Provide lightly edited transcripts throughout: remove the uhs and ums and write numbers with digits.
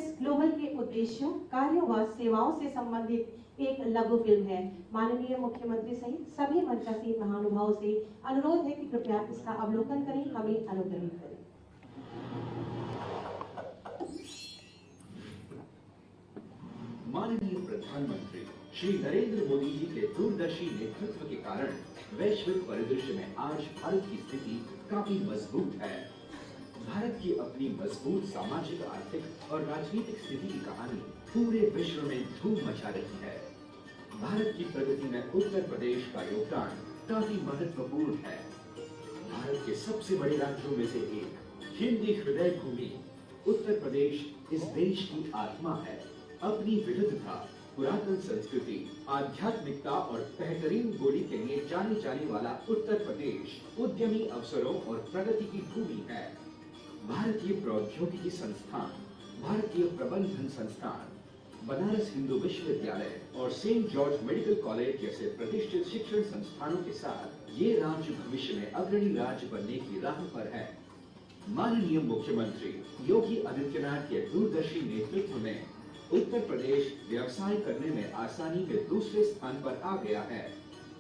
VFS global के उद्देश्यों, कार्यों व सेवाओं से संबंधित एक लघु फिल्म है। माननीय मुख्यमंत्री सहित सभी मंचासीन महानुभावों से अनुरोध है कि कृपया इसका अवलोकन करें, हमें अनुग्रहित करें। माननीय प्रधानमंत्री श्री नरेंद्र मोदी जी के दूरदर्शी नेतृत्व के कारण वैश्विक परिदृश्य में आज भारत की स्थिति काफी मजबूत है। भारत की अपनी मजबूत सामाजिक, आर्थिक और राजनीतिक स्थिति की कहानी पूरे विश्व में धूम मचा रही है। भारत की प्रगति में उत्तर प्रदेश का योगदान काफी महत्वपूर्ण है। भारत के सबसे बड़े राज्यों में से एक, हिंदी हृदय भूमि उत्तर प्रदेश इस देश की आत्मा है। अपनी विविधता, पुरातन संस्कृति, आध्यात्मिकता और बेहतरीन बोली के लिए जाने जाने वाला उत्तर प्रदेश उद्यमी अवसरों और प्रगति की भूमि है। भारतीय प्रौद्योगिकी संस्थान, भारतीय प्रबंधन संस्थान, बनारस हिंदू विश्वविद्यालय और सेंट जॉर्ज मेडिकल कॉलेज जैसे प्रतिष्ठित शिक्षण संस्थानों के साथ ये राज्य भविष्य में अग्रणी राज्य बनने की राह पर है। माननीय मुख्यमंत्री योगी आदित्यनाथ के दूरदर्शी नेतृत्व में उत्तर प्रदेश व्यवसाय करने में आसानी में दूसरे स्थान पर आ गया है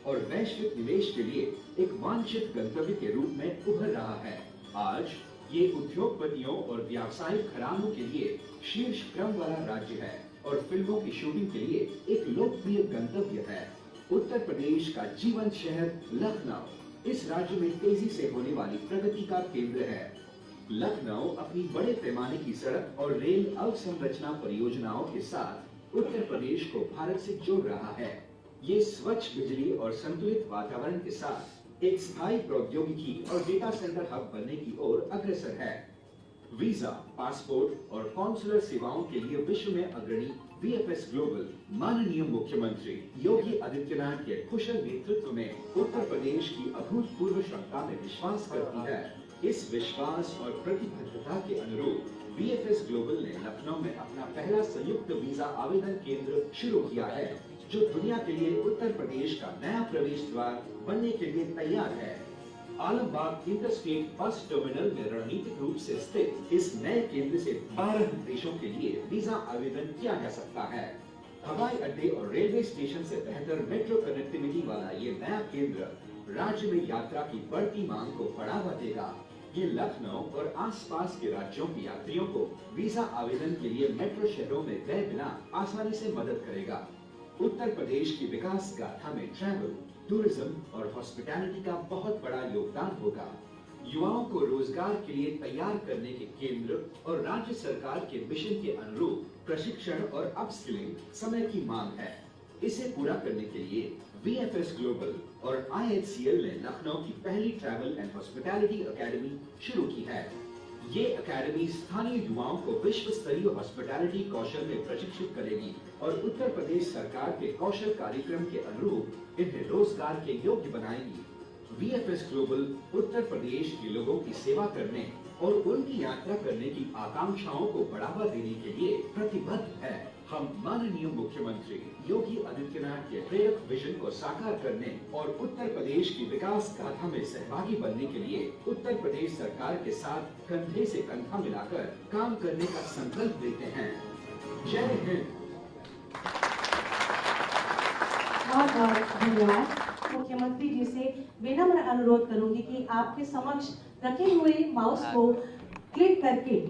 और वैश्विक निवेश के लिए एक वांछित गंतव्य के रूप में उभर रहा है। आज ये उद्योगपतियों और व्यावसायिक घरानों के लिए शीर्ष क्रम वाला राज्य है और फिल्मों की शूटिंग के लिए एक लोकप्रिय गंतव्य है। उत्तर प्रदेश का जीवंत शहर लखनऊ इस राज्य में तेजी से होने वाली प्रगति का केंद्र है। लखनऊ अपनी बड़े पैमाने की सड़क और रेल अवसंरचना परियोजनाओं के साथ उत्तर प्रदेश को भारत से जोड़ रहा है। ये स्वच्छ बिजली और संतुलित वातावरण के साथ एक स्थायी प्रौद्योगिकी और डेटा सेंटर हब बनने की ओर अग्रसर है। वीजा, पासपोर्ट और कॉन्सुलर सेवाओं के लिए विश्व में अग्रणी VFS ग्लोबल माननीय मुख्यमंत्री योगी आदित्यनाथ के कुशल नेतृत्व में उत्तर प्रदेश की अभूतपूर्व क्षमता में विश्वास करती है। इस विश्वास और प्रतिबद्धता के अनुरूप VFS ग्लोबल ने लखनऊ में अपना पहला संयुक्त वीजा आवेदन केंद्र शुरू किया है, जो दुनिया के लिए उत्तर प्रदेश का नया प्रवेश द्वार बनने के लिए तैयार है। आलमबाग इंटरस्टेट बस टर्मिनल में रणनीतिक रूप से स्थित इस नए केंद्र से 12 देशों के लिए वीजा आवेदन किया जा सकता है। हवाई अड्डे और रेलवे स्टेशन से बेहतर मेट्रो कनेक्टिविटी वाला ये नया केंद्र राज्य में यात्रा की बढ़ती मांग को बढ़ावा देगा। ये लखनऊ और आसपास के राज्यों के यात्रियों को वीजा आवेदन के लिए मेट्रो शहरों में गए बिना आसानी से मदद करेगा। उत्तर प्रदेश की विकास गाथा में ट्रैवल, टूरिज्म और हॉस्पिटैलिटी का बहुत बड़ा योगदान होगा। युवाओं को रोजगार के लिए तैयार करने के केंद्र और राज्य सरकार के मिशन के अनुरूप प्रशिक्षण और अपस्किलिंग समय की मांग है। इसे पूरा करने के लिए VFS ग्लोबल और IHCL ने लखनऊ की पहली ट्रैवल एंड हॉस्पिटैलिटी एकेडमी शुरू की है। ये एकेडमी स्थानीय युवाओं को विश्व स्तरीय हॉस्पिटैलिटी कौशल में प्रशिक्षित करेगी और उत्तर प्रदेश सरकार के कौशल कार्यक्रम के अनुरूप इन्हें रोजगार के योग्य बनाएगी। VFS ग्लोबल उत्तर प्रदेश के लोगों की सेवा करने और उनकी यात्रा करने की आकांक्षाओं को बढ़ावा देने के लिए प्रतिबद्ध है। हम माननीय मुख्यमंत्री योगी आदित्यनाथ के प्रेरक विजन को साकार करने और उत्तर प्रदेश की विकास गाथा में सहभागी बनने के लिए उत्तर प्रदेश सरकार के साथ कंधे से कंधा मिलाकर काम करने का संकल्प लेते हैं। जय हिंद। बहुत बहुत धन्यवाद। मुख्यमंत्री जी से विनम्र अनुरोध करूंगी कि आपके समक्ष रखे हुए माउस को क्लिक करके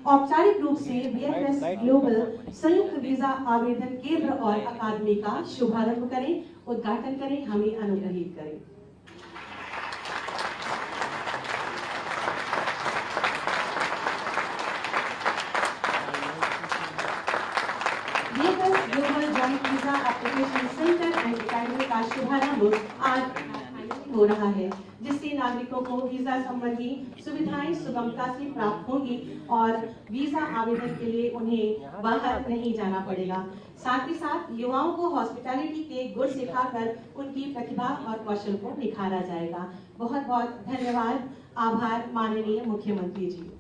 औपचारिक रूप से VFS ग्लोबल संयुक्त वीजा आवेदन केंद्र और अकादमी का शुभारंभ करें, उद्घाटन करें, हमें अनुग्रहित करें। VFS global joint visa application centre and academy का शुभारंभ आज हो रहा है, जिससे नागरिकों को वीजा संबंधी सुविधाएं सुगमता से प्राप्त होंगी और वीजा आवेदन के लिए उन्हें बाहर नहीं जाना पड़ेगा। साथ ही साथ युवाओं को हॉस्पिटैलिटी के गुण सिखाकर उनकी प्रतिभा और कौशल को निखारा जाएगा। बहुत बहुत धन्यवाद, आभार माननीय मुख्यमंत्री जी।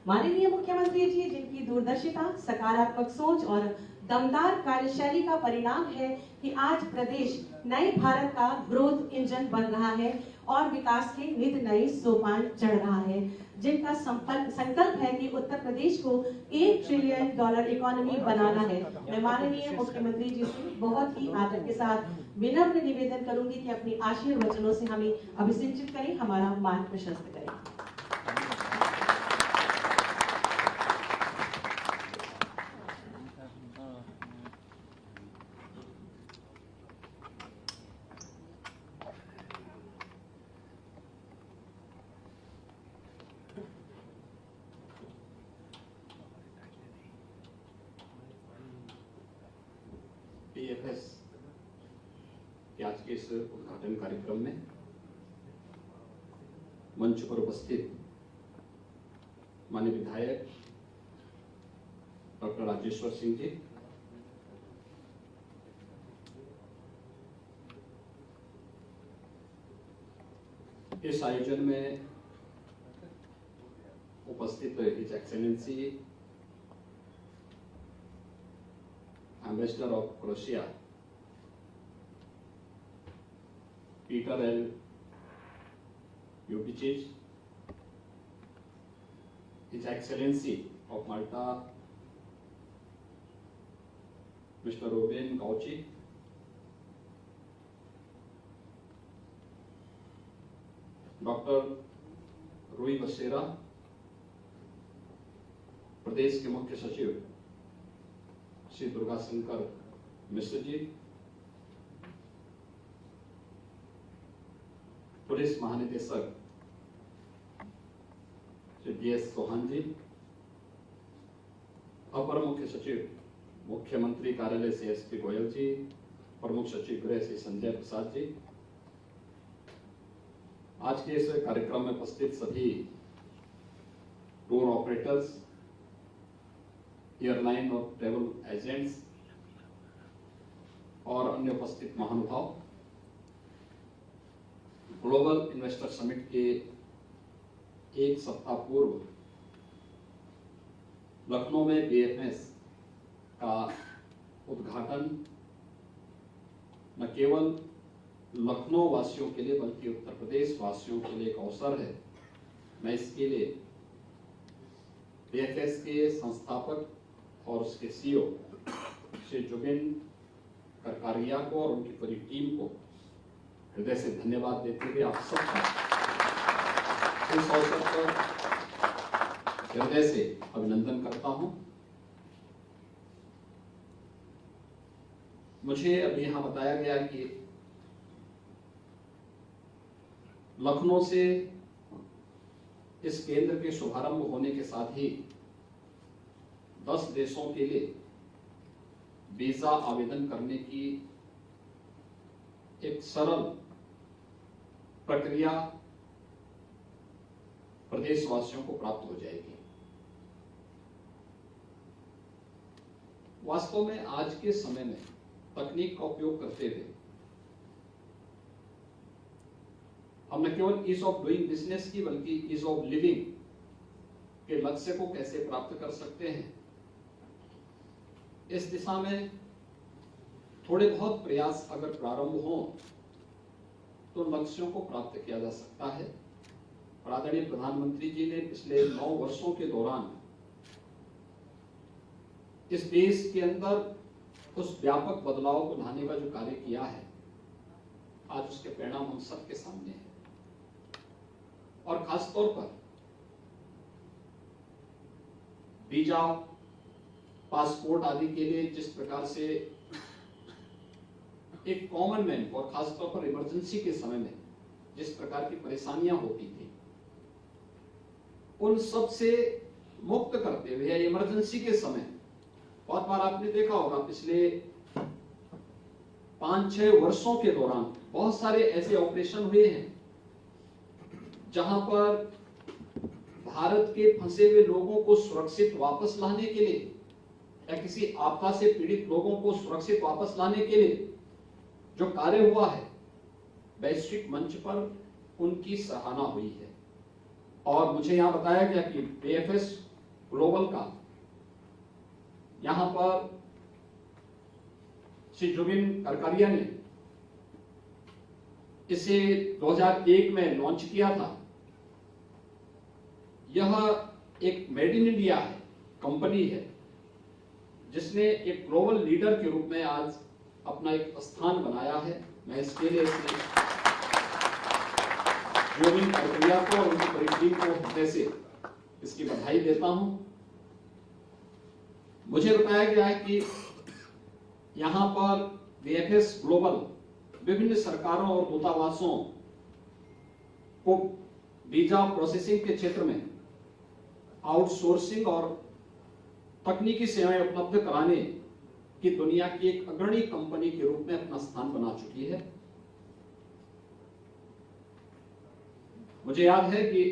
माननीय मुख्यमंत्री जी जिनकी दूरदर्शिता, सकारात्मक सोच और दमदार कार्यशैली का परिणाम है कि आज प्रदेश नए भारत का ग्रोथ इंजन बन रहा है और विकास के नित नए सोपान चढ़ रहा है। जिनका संकल्प है कि उत्तर प्रदेश को $1 ट्रिलियन इकोनॉमी बनाना है। मैं माननीय मुख्यमंत्री जी से बहुत ही आदर के साथ विनम्र निवेदन करूंगी कि अपनी आशीर्वचनों से हमें अभिसिंचित करें, हमारा मार्ग प्रशस्त करें। PFS के आज के इस उद्घाटन कार्यक्रम में मंच पर उपस्थित माननीय विधायक डॉक्टर राजेश्वर सिंह जी, इस आयोजन में उपस्थित his excellency ambassador of Croatia Peter L यूटिचिच, his excellency of Malta mister Reuben Gauci, doctor Rui Basera, प्रदेश के मुख्य सचिव श्री दुर्गा शंकर मिश्र जी, पुलिस महानिदेशक श्री DS चौहान जी, अपर मुख्य सचिव मुख्यमंत्री कार्यालय से SP गोयल जी, प्रमुख सचिव गृह श्री संजय प्रसाद जी, आज के इस कार्यक्रम में उपस्थित सभी टूर ऑपरेटर्स, एयरलाइन और ट्रेवल एजेंट्स और अन्य उपस्थित महानुभाव, ग्लोबल इन्वेस्टर समिट के एक सप्ताह पूर्व लखनऊ में BFS का उद्घाटन न केवल लखनऊ वासियों के लिए बल्कि उत्तर प्रदेश वासियों के लिए एक अवसर है। मैं इसके लिए BFS के संस्थापक और उसके CEO श्री जुबिन करकारिया को और उनकी पूरी टीम को हृदय से धन्यवाद देते हुए आप सबका इस अवसर पर हृदय से अभिनंदन करता हूं। मुझे अभी यहां बताया गया कि लखनऊ से इस केंद्र के शुभारंभ होने के साथ ही 10 देशों के लिए वीजा आवेदन करने की एक सरल प्रक्रिया प्रदेशवासियों को प्राप्त हो जाएगी। वास्तव में आज के समय में तकनीक का उपयोग करते हुए हम न केवल ईज ऑफ डूइंग बिजनेस की बल्कि ईज ऑफ लिविंग के लक्ष्य को कैसे प्राप्त कर सकते हैं, इस दिशा में थोड़े बहुत प्रयास अगर प्रारंभ हो तो लक्ष्यों को प्राप्त किया जा सकता है। आदरणीय प्रधानमंत्री जी ने पिछले 9 वर्षों के दौरान इस देश के अंदर उस व्यापक बदलाव को लाने का जो कार्य किया है, आज उसके परिणाम हम सबके सामने हैं। और खासतौर पर वीजा, पासपोर्ट आदि के लिए जिस प्रकार से एक कॉमन मैन और खासतौर पर इमरजेंसी के समय में जिस प्रकार की परेशानियां होती थी, उन सब से मुक्त करते हुए इमरजेंसी के समय बहुत बार आपने देखा होगा पिछले 5-6 वर्षों के दौरान बहुत सारे ऐसे ऑपरेशन हुए हैं जहां पर भारत के फंसे हुए लोगों को सुरक्षित वापस लाने के लिए या किसी आपदा से पीड़ित लोगों को सुरक्षित वापस लाने के लिए जो कार्य हुआ है, वैश्विक मंच पर उनकी सराहना हुई है। और मुझे यहां बताया गया कि BFS ग्लोबल का यहां पर श्री जुबिन करकारिया ने इसे 2001 में लॉन्च किया था। यह एक मेड इन इंडिया है, कंपनी है जिसने एक ग्लोबल लीडर के रूप में आज अपना एक स्थान बनाया है। मैं इसके लिए जोविन प्रक्रिया को और उनकी पूरी टीम को हृदय से इसकी बधाई देता हूं। मुझे बताया गया है कि यहां पर वीएफएस ग्लोबल विभिन्न सरकारों और दूतावासों को वीजा प्रोसेसिंग के क्षेत्र में आउटसोर्सिंग और तकनीकी सेवाएं उपलब्ध कराने की दुनिया की एक अग्रणी कंपनी के रूप में अपना स्थान बना चुकी है। मुझे याद है कि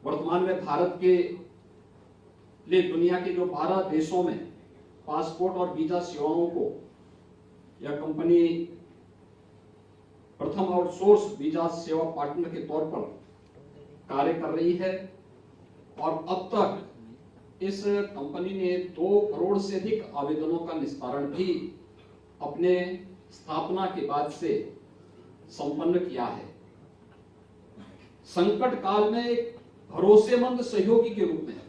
वर्तमान में भारत के लिए दुनिया के जो 12 देशों में पासपोर्ट और वीजा सेवाओं को यह कंपनी प्रथम आउटसोर्स वीजा सेवा पार्टनर के तौर पर कार्य कर रही है और अब तक इस कंपनी ने 2 करोड़ से अधिक आवेदनों का निस्तारण भी अपने स्थापना के बाद से संपन्न किया है। संकट काल में एक भरोसेमंद सहयोगी के रूप में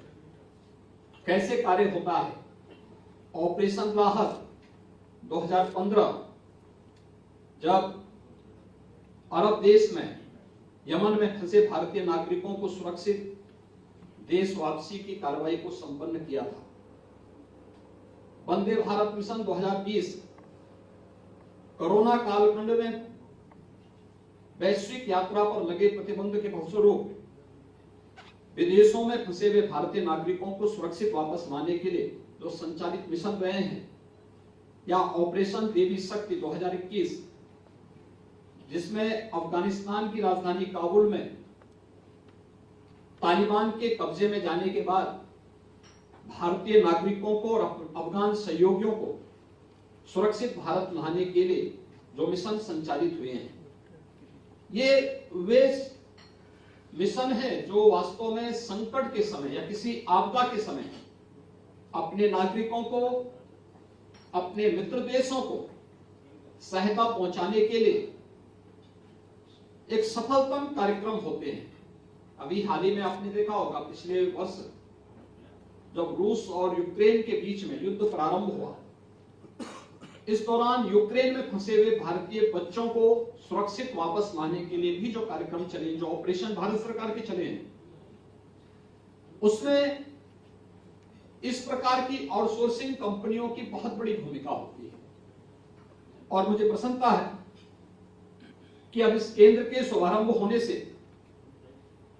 कैसे कार्य होता है। ऑपरेशन राहत 2015 जब अरब देश में यमन में फंसे भारतीय नागरिकों को सुरक्षित देश वापसी की कार्रवाई को संपन्न किया था। वंदे भारत मिशन 2020 कोरोना कालखंड में वैश्विक यात्रा पर लगे प्रतिबंध के फलस्वरूप विदेशों में फंसे हुए भारतीय नागरिकों को सुरक्षित वापस लाने के लिए जो संचालित मिशन रहे हैं, या ऑपरेशन देवी शक्ति 2021 जिसमें अफगानिस्तान की राजधानी काबुल में तालिबान के कब्जे में जाने के बाद भारतीय नागरिकों को और अफगान सहयोगियों को सुरक्षित भारत लाने के लिए जो मिशन संचालित हुए हैं, ये वे मिशन है जो वास्तव में संकट के समय या किसी आपदा के समय अपने नागरिकों को, अपने मित्र देशों को सहायता पहुंचाने के लिए एक सफलतम कार्यक्रम होते हैं। अभी हाल ही में आपने देखा होगा, पिछले वर्ष जब रूस और यूक्रेन के बीच में युद्ध प्रारंभ हुआ, इस दौरान यूक्रेन में फंसे हुए भारतीय बच्चों को सुरक्षित वापस लाने के लिए भी जो कार्यक्रम चले, जो ऑपरेशन भारत सरकार के चले हैं, उसमें इस प्रकार की आउटसोर्सिंग कंपनियों की बहुत बड़ी भूमिका होती है। और मुझे प्रसन्नता है कि अब इस केंद्र के शुभारंभ होने से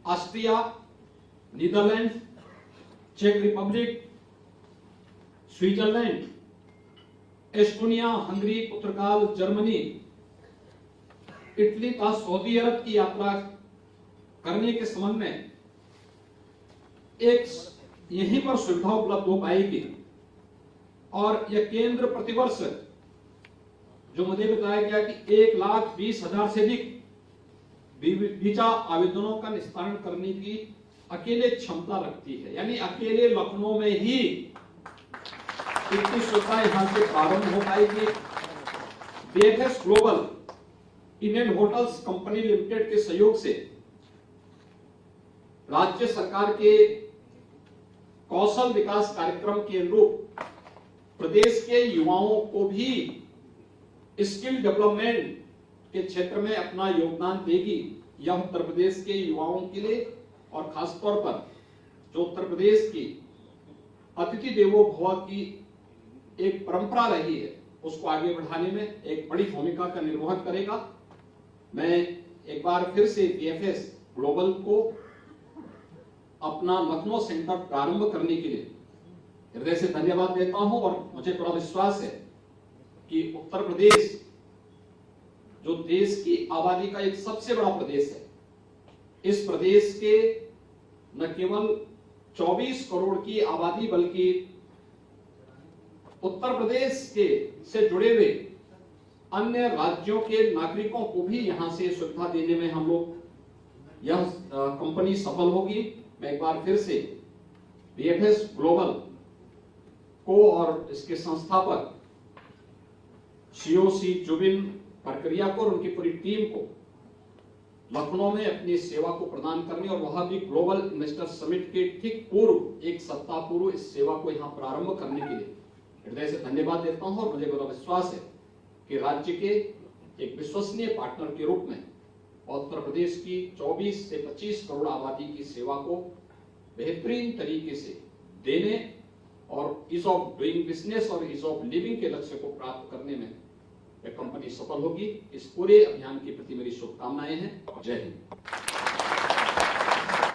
ऑस्ट्रिया, नीदरलैंड, चेक रिपब्लिक, स्विट्जरलैंड, एस्टोनिया, हंगरी, पुर्तगाल, जर्मनी, इटली का सऊदी अरब की यात्रा करने के संबंध में एक यहीं पर सुविधा उपलब्ध हो पाएगी। और यह केंद्र प्रतिवर्ष जो मुझे बताया गया कि 1,20,000 से अधिक वीजा आवेदनों का निस्तारण करने की अकेले क्षमता रखती है। यानी अकेले लखनऊ में ही इतनी सुविधा यहां से प्रारंभ हो पाएगी। VFS global Indian hotels company limited के सहयोग से राज्य सरकार के कौशल विकास कार्यक्रम के अनुरूप प्रदेश के युवाओं को भी स्किल डेवलपमेंट के क्षेत्र में अपना योगदान देगी। यह उत्तर प्रदेश के युवाओं के लिए और खासतौर पर जो उत्तर प्रदेश की अतिथि देवो भव की एक परंपरा रही है, उसको आगे बढ़ाने में एक बड़ी भूमिका का निर्वहन करेगा। मैं एक बार फिर से वीएफएस ग्लोबल को अपना लखनऊ सेंटर प्रारंभ करने के लिए हृदय से धन्यवाद देता हूं। और मुझे पूरा विश्वास है कि उत्तर प्रदेश जो देश की आबादी का एक सबसे बड़ा प्रदेश है, इस प्रदेश के न केवल 24 करोड़ की आबादी बल्कि उत्तर प्रदेश के से जुड़े हुए अन्य राज्यों के नागरिकों को भी यहां से सुविधा देने में हम लोग यह कंपनी सफल होगी। मैं एक बार फिर से वीएफएस ग्लोबल को और इसके संस्थापक सीओसी जुबिन प्रक्रिया को और उनकी पूरी टीम को लखनऊ में अपनी सेवा को प्रदान करने और वहां भी ग्लोबल इन्वेस्टर समिट के ठीक पूर्व एक सप्ताह पूर्व इस सेवा को यहां प्रारंभ करने के लिए हृदय से धन्यवाद देता हूं। और मुझे पूरा विश्वास है कि राज्य के एक विश्वसनीय पार्टनर के रूप में उत्तर प्रदेश की 24 से 25 करोड़ आबादी की सेवा को बेहतरीन तरीके से देने और ईज ऑफ डूइंग बिजनेस और ईज ऑफ लिविंग के लक्ष्य को प्राप्त करने में यह कंपनी सफल होगी। इस पूरे अभियान के प्रति मेरी शुभकामनाएं हैं। जय हिंद।